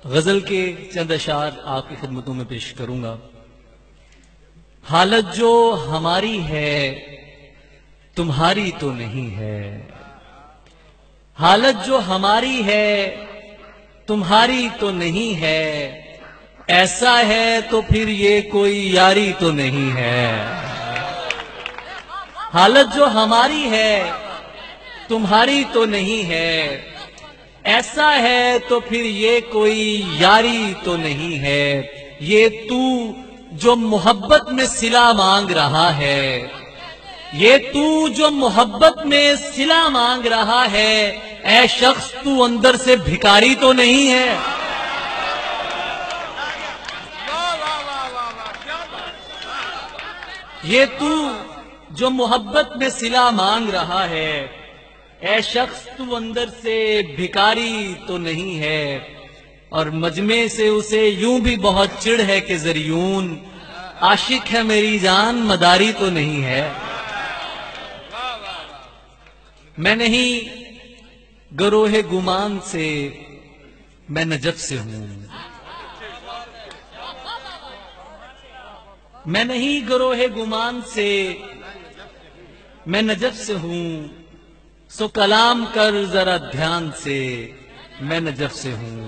غزل کے چند اشعار آپ کی خدمتوں میں پیش کروں گا۔ حالت جو ہماری ہے تمہاری تو نہیں ہے، حالت جو ہماری ہے تمہاری تو نہیں ہے، ایسا ہے تو پھر یہ کوئی یاری تو نہیں ہے۔ حالت جو ہماری ہے تمہاری تو نہیں ہے، ایسا ہے تو پھر یہ کوئی یاری تو نہیں ہے۔ یہ تو جو محبت میں صلہ مانگ رہا ہے، یہ تو جو محبت میں صلہ مانگ رہا ہے، اے شخص تو اندر سے بھکاری تو نہیں ہے۔ یہ تو جو محبت میں صلہ مانگ رہا ہے، اے شخص تو اندر سے بھکاری تو نہیں ہے۔ اور مجمع سے اسے یوں بھی بہت چڑ ہے کہ زریون عاشق ہے میری جان مداری تو نہیں ہے۔ میں نہیں گروہ گمان سے میں نجف سے ہوں، میں نہیں گروہ گمان سے میں نجف سے ہوں، سو کلام کر ذرا دھیان سے میں نجف سے ہوں۔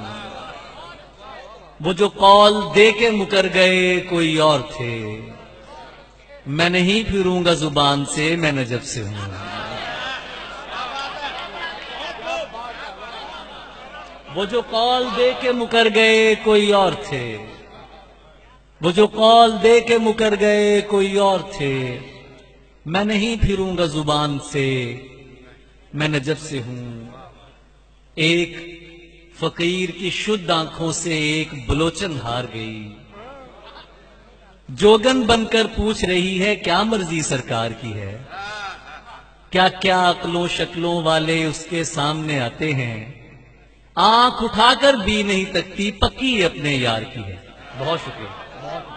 وہ جو قول دے کے مکر گئے کوئی اور تھے، میں نہیں پھروں گا زبان سے میں نجف سے ہوں۔ وہ جو قول دے کے مکر گئے کوئی اور تھے، وہ جو قول دے کے مکر گئے کوئی اور تھے، میں نہیں پھروں گا زبان سے میں نجف سے ہوں۔ ایک فقیر کی شد آنکھوں سے ایک بلوچن ہار گئی، جوگن بن کر پوچھ رہی ہے کیا مرضی سرکار کی ہے۔ کیا کیا عقلوں شکلوں والے اس کے سامنے آتے ہیں، آنکھ اٹھا کر بھی نہیں تکتی پکی اپنے یار کی ہے۔ بہت شکریہ۔